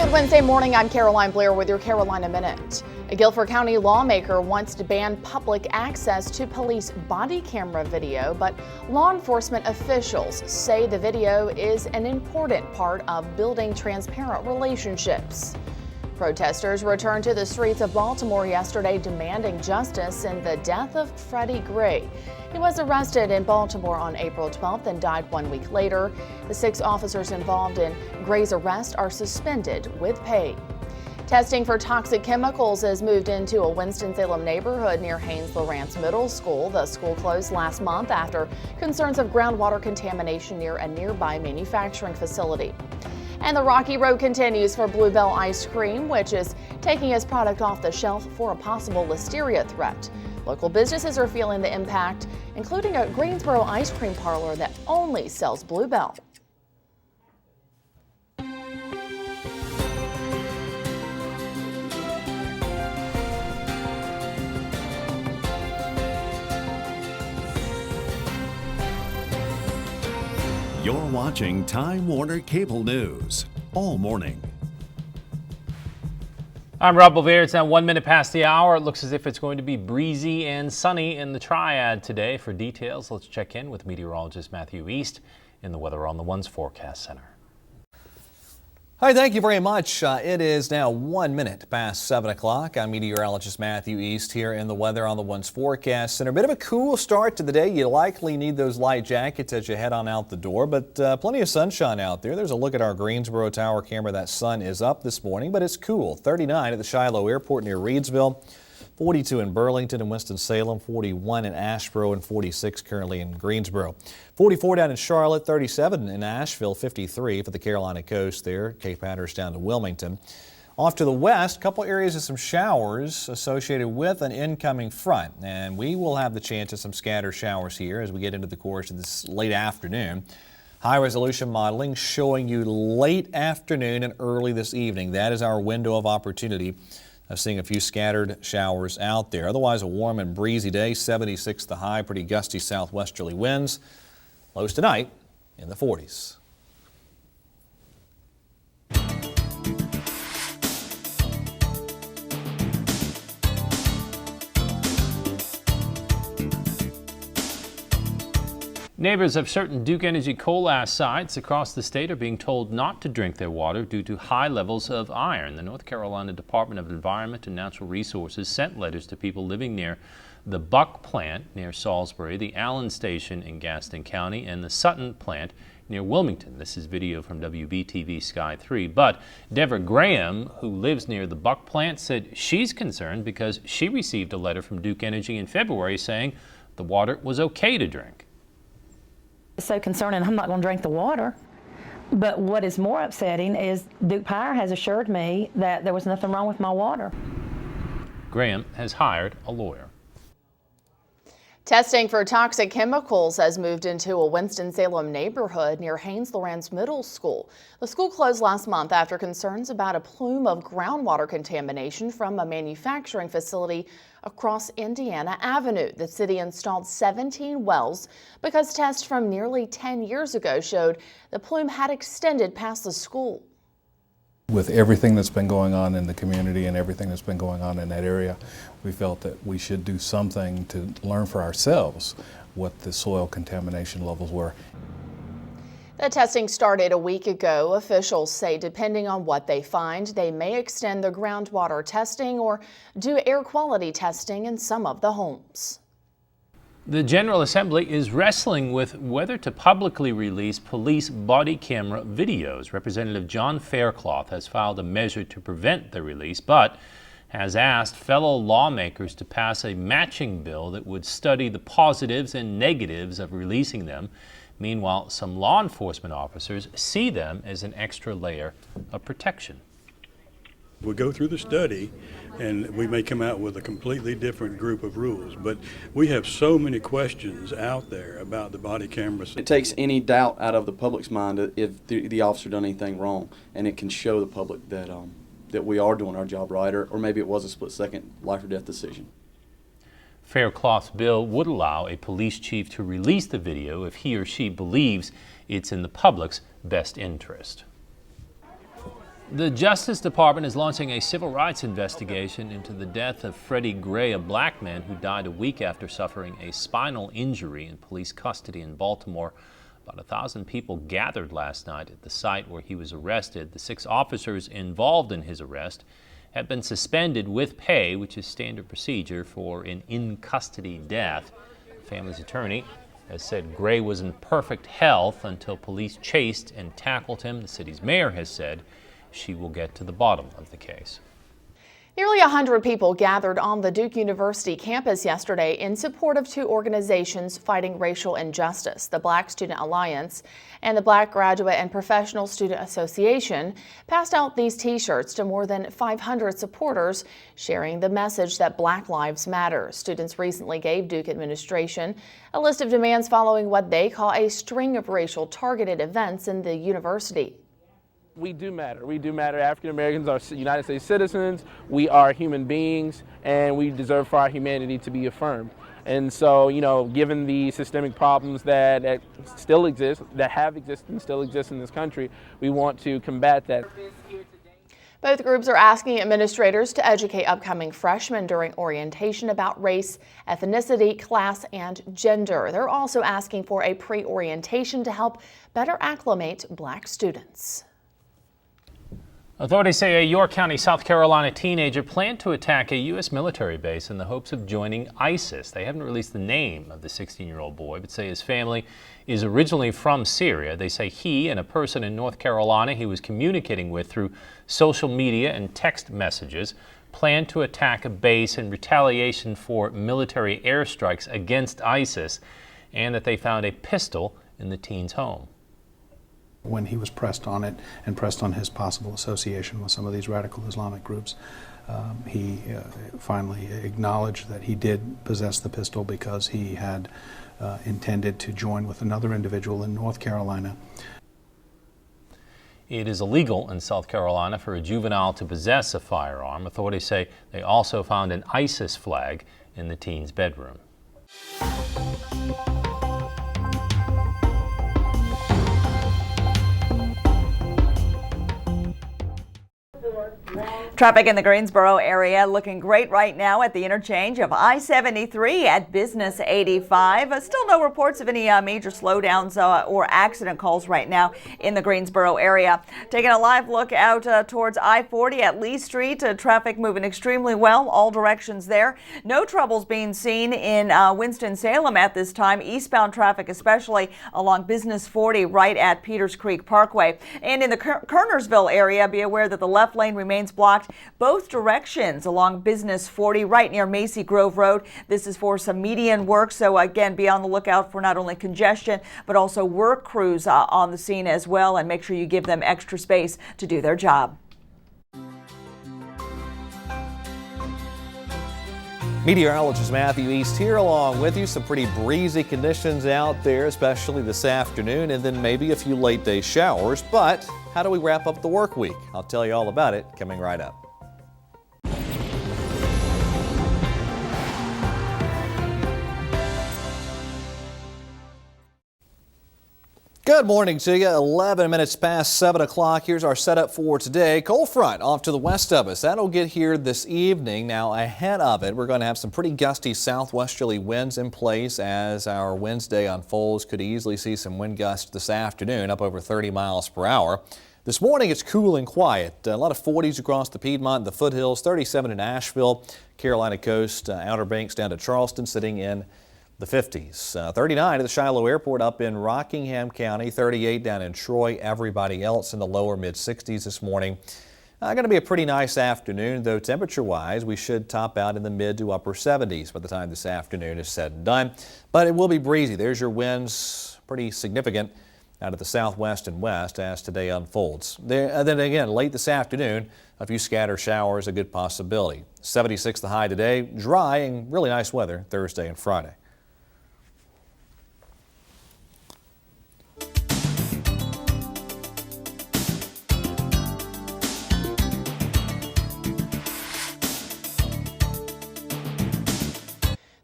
Good Wednesday morning, I'm Caroline Blair with your Carolina Minute. A Guilford County lawmaker wants to ban public access to police body camera video, but law enforcement officials say the video is an important part of building transparent relationships. Protesters returned to the streets of Baltimore yesterday demanding justice in the death of Freddie Gray. He was arrested in Baltimore on April 12th and died 1 week later. The 6 officers involved in Gray's arrest are suspended with pay. Testing for toxic chemicals has moved into a Winston-Salem neighborhood near Haynes-Lawrence Middle School. The school closed last month after concerns of groundwater contamination near a nearby manufacturing facility. And the rocky road continues for Bluebell Ice Cream, which is taking its product off the shelf for a possible listeria threat. Local businesses are feeling the impact, including a Greensboro ice cream parlor that only sells Bluebell. You're watching Time Warner Cable News all morning. I'm Rob Bovere. It's now 1 minute past the hour. It looks as if it's going to be breezy and sunny in the Triad today. For details, let's check in with meteorologist Matthew East in the Weather on the One's Forecast Center. Hi, thank you very much. It is now 1 minute past 7 o'clock. I'm meteorologist Matthew East here in the Weather on the One's Forecast Center. A bit of a cool start to the day. You likely need those light jackets as you head on out the door, but plenty of sunshine out there. There's a look at our Greensboro tower camera. That sun is up this morning, but it's cool. 39 at the Shiloh Airport near Reedsville. 42 in Burlington and Winston-Salem, 41 in Asheboro, and 46 currently in Greensboro. 44 down in Charlotte, 37 in Asheville, 53 for the Carolina coast there. Cape Hatteras down to Wilmington. Off to the west, a couple areas of some showers associated with an incoming front. And we will have the chance of some scattered showers here as we get into the course of this late afternoon. High resolution modeling showing you late afternoon and early this evening. That is our window of opportunity. Seeing a few scattered showers out there. Otherwise, a warm and breezy day, 76 the high, pretty gusty southwesterly winds. Lows tonight in the 40s. Neighbors of certain Duke Energy coal ash sites across the state are being told not to drink their water due to high levels of iron. The North Carolina Department of Environment and Natural Resources sent letters to people living near the Buck plant near Salisbury, the Allen station in Gaston County, and the Sutton plant near Wilmington. This is video from WBTV Sky 3. But Deborah Graham, who lives near the Buck plant, said she's concerned because she received a letter from Duke Energy in February saying the water was okay to drink. It's so concerning, I'm not going to drink the water. But what is more upsetting is Duke Power has assured me that there was nothing wrong with my water. Graham has hired a lawyer. Testing for toxic chemicals has moved into a Winston-Salem neighborhood near Haynes-Lawrence Middle School. The school closed last month after concerns about a plume of groundwater contamination from a manufacturing facility across Indiana Avenue. The city installed 17 wells because tests from nearly 10 years ago showed the plume had extended past the school. With everything that's been going on in the community and everything that's been going on in that area, we felt that we should do something to learn for ourselves what the soil contamination levels were. The testing started a week ago. Officials say depending on what they find, they may extend the groundwater testing or do air quality testing in some of the homes. The General Assembly is wrestling with whether to publicly release police body camera videos. Representative John Faircloth has filed a measure to prevent the release, but has asked fellow lawmakers to pass a matching bill that would study the positives and negatives of releasing them. Meanwhile, some law enforcement officers see them as an extra layer of protection. We'll go through the study and we may come out with a completely different group of rules, but we have so many questions out there about the body cameras. It takes any doubt out of the public's mind if the officer done anything wrong, and it can show the public that that we are doing our job right, or maybe it was a split-second life or death decision. Faircloth's bill would allow a police chief to release the video if he or she believes it's in the public's best interest. The Justice Department is launching a civil rights investigation into the death of Freddie Gray, a black man who died a week after suffering a spinal injury in police custody in Baltimore. About 1,000 people gathered last night at the site where he was arrested. The 6 officers involved in his arrest have been suspended with pay, which is standard procedure for an in-custody death. The family's attorney has said Gray was in perfect health until police chased and tackled him. The city's mayor has said she will get to the bottom of the case. Nearly 100 people gathered on the Duke University campus yesterday in support of 2 organizations fighting racial injustice. The Black Student Alliance and the Black Graduate and Professional Student Association passed out these T-shirts to more than 500 supporters, sharing the message that Black Lives Matter. Students recently gave Duke administration a list of demands following what they call a string of racial targeted events in the university. We do matter. We do matter. African Americans are United States citizens. We are human beings, and we deserve for our humanity to be affirmed. And so, given the systemic problems that still exist, that have existed and still exist in this country, we want to combat that. Both groups are asking administrators to educate upcoming freshmen during orientation about race, ethnicity, class, and gender. They're also asking for a pre-orientation to help better acclimate Black students. Authorities say a York County, South Carolina teenager planned to attack a U.S. military base in the hopes of joining ISIS. They haven't released the name of the 16-year-old boy, but say his family is originally from Syria. They say he and a person in North Carolina he was communicating with through social media and text messages planned to attack a base in retaliation for military airstrikes against ISIS, and that they found a pistol in the teen's home. When he was pressed on it and pressed on his possible association with some of these radical Islamic groups, he finally acknowledged that he did possess the pistol because he had intended to join with another individual in North Carolina. It is illegal in South Carolina for a juvenile to possess a firearm. Authorities say they also found an ISIS flag in the teen's bedroom. Traffic in the Greensboro area looking great right now at the interchange of I-73 at Business 85. Still no reports of any major slowdowns or accident calls right now in the Greensboro area. Taking a live look out towards I-40 at Lee Street. Traffic moving extremely well, all directions there. No troubles being seen in Winston-Salem at this time. Eastbound traffic especially along Business 40 right at Peters Creek Parkway. And in the Kernersville area, be aware that the left lane remains blocked both directions along Business 40 right near Macy Grove Road. This is for some median work, so again, be on the lookout for not only congestion but also work crews on the scene as well, and make sure you give them extra space to do their job. Meteorologist Matthew East here along with you. Some pretty breezy conditions out there, especially this afternoon, and then maybe a few late day showers. But how do we wrap up the work week? I'll tell you all about it coming right up. Good morning to you. 11 minutes past 7 o'clock. Here's our setup for today. Cold front off to the west of us. That'll get here this evening. Now ahead of it, we're going to have some pretty gusty southwesterly winds in place as our Wednesday unfolds. Could easily see some wind gusts this afternoon up over 30 miles per hour. This morning it's cool and quiet. A lot of 40s across the Piedmont, the foothills, 37 in Asheville, Carolina coast, Outer Banks down to Charleston, sitting in the 50s. 39 at the Shiloh Airport up in Rockingham County, 38 down in Troy. Everybody else in the lower mid 60s this morning. Going to be a pretty nice afternoon, though temperature wise we should top out in the mid to upper 70s by the time this afternoon is said and done. But it will be breezy. There's your winds, pretty significant out of the southwest and west as today unfolds. Then again, late this afternoon, a few scattered showers, a good possibility. 76 the high today, dry and really nice weather Thursday and Friday.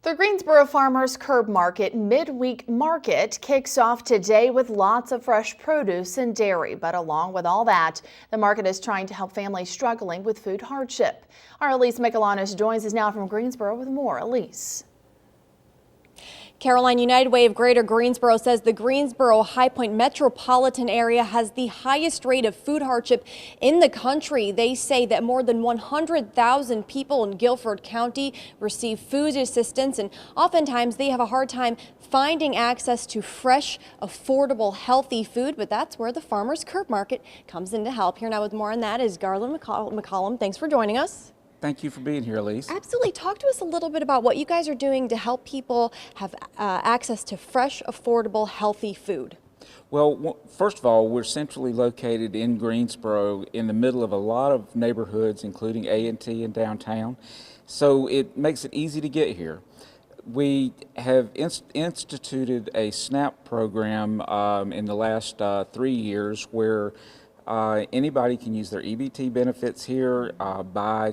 The Greensboro Greensboro Farmers Curb Market midweek market kicks off today with lots of fresh produce and dairy. But along with all that, the market is trying to help families struggling with food hardship. Our Elise Michelanis joins us now from Greensboro with more. Elise. Caroline, United Way of Greater Greensboro says the Greensboro High Point metropolitan area has the highest rate of food hardship in the country. They say that more than 100,000 people in Guilford County receive food assistance, and oftentimes they have a hard time finding access to fresh, affordable, healthy food. But that's where the Farmers Curb Market comes in to help. Here now with more on that is Garland McCollum. Thanks for joining us. Thank you for being here, Elise. Absolutely. Talk to us a little bit about what you guys are doing to help people have access to fresh, affordable, healthy food. Well, first of all, we're centrally located in Greensboro in the middle of a lot of neighborhoods, including A&T and downtown, so it makes it easy to get here. We have instituted a SNAP program in the last 3 years where anybody can use their EBT benefits here, buy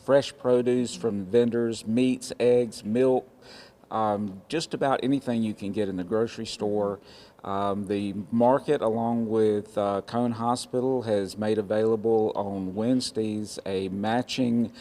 fresh produce from vendors, meats, eggs, milk, just about anything you can get in the grocery store. The market, along with Cone Hospital, has made available on Wednesdays a matching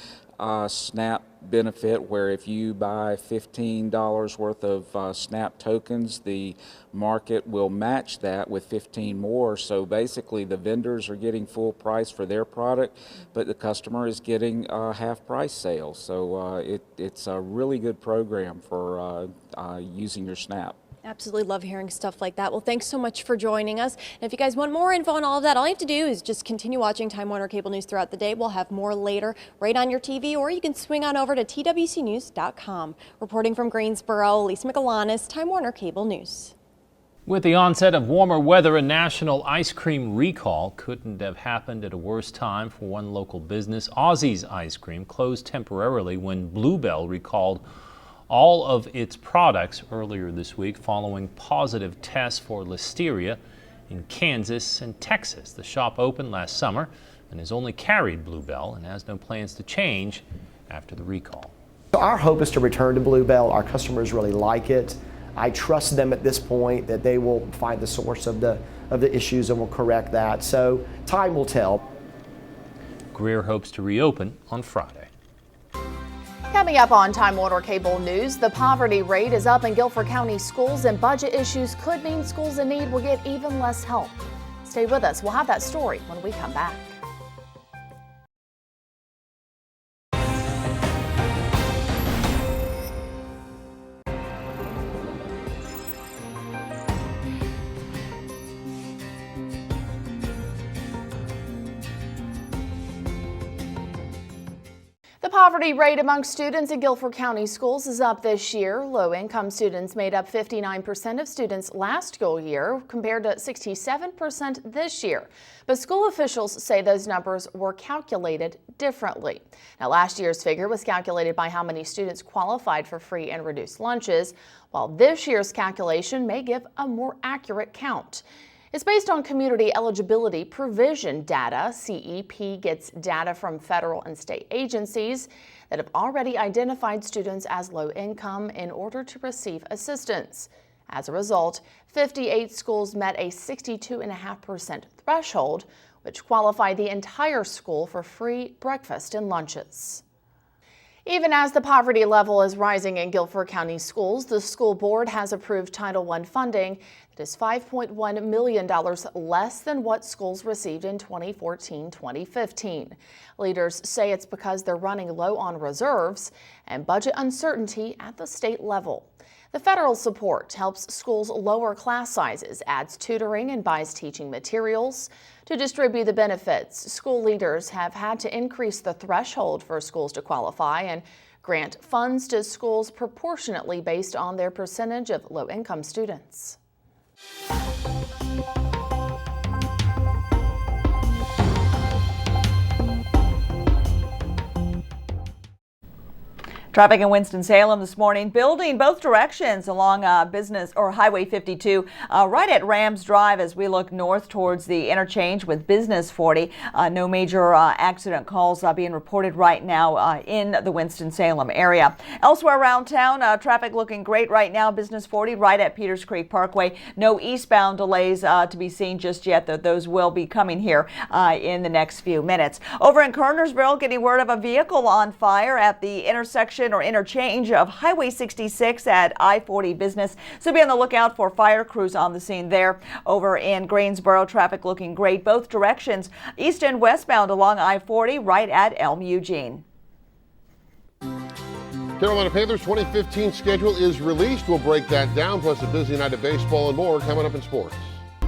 SNAP benefit where if you buy $15 worth of SNAP tokens, the market will match that with 15 more. So basically the vendors are getting full price for their product, but the customer is getting half price sales. So it's a really good program for using your SNAP. Absolutely love hearing stuff like that. Well, thanks so much for joining us. And if you guys want more info on all of that, all you have to do is just continue watching Time Warner Cable News throughout the day. We'll have more later right on your TV, or you can swing on over to TWCnews.com. Reporting from Greensboro, Lisa Michelanis, Time Warner Cable News. With the onset of warmer weather, a national ice cream recall couldn't have happened at a worse time for one local business. Aussie's Ice Cream closed temporarily when Bluebell recalled all of its products earlier this week following positive tests for listeria in Kansas and Texas. The shop opened last summer and has only carried Bluebell and has no plans to change after the recall. Our hope is to return to Bluebell. Our customers really like it. I trust them at this point that they will find the source of the issues and will correct that. So time will tell. Greer hopes to reopen on Friday. Coming up on Time Warner Cable News, the poverty rate is up in Guilford County schools and budget issues could mean schools in need will get even less help. Stay with us. We'll have that story when we come back. The poverty rate among students in Guilford County schools is up this year. Low-income students made up 59% of students last school year, compared to 67% this year. But school officials say those numbers were calculated differently. Now, last year's figure was calculated by how many students qualified for free and reduced lunches, while this year's calculation may give a more accurate count. It's based on community eligibility provision data. CEP gets data from federal and state agencies that have already identified students as low income in order to receive assistance. As a result, 58 schools met a 62.5% threshold, which qualified the entire school for free breakfast and lunches. Even as the poverty level is rising in Guilford County schools, the school board has approved Title I funding that is $5.1 million less than what schools received in 2014-2015. Leaders say it's because they're running low on reserves and budget uncertainty at the state level. The federal support helps schools lower class sizes, adds tutoring, and buys teaching materials. To distribute the benefits, school leaders have had to increase the threshold for schools to qualify and grant funds to schools proportionately based on their percentage of low-income students. Traffic in Winston-Salem this morning, building both directions along Business or Highway 52, right at Rams Drive as we look north towards the interchange with Business 40. No major accident calls being reported right now in the Winston-Salem area. Elsewhere around town, traffic looking great right now. Business 40 right at Peters Creek Parkway. No eastbound delays to be seen just yet, though those will be coming here in the next few minutes. Over in Kernersville, getting word of a vehicle on fire at the intersection or interchange of Highway 66 at I-40 Business. So be on the lookout for fire crews on the scene there. Over in Greensboro, traffic looking great both directions, east and westbound along I-40 right at Elm Eugene. Carolina Panthers 2015 schedule is released. We'll break that down, plus a busy night of baseball and more coming up in sports.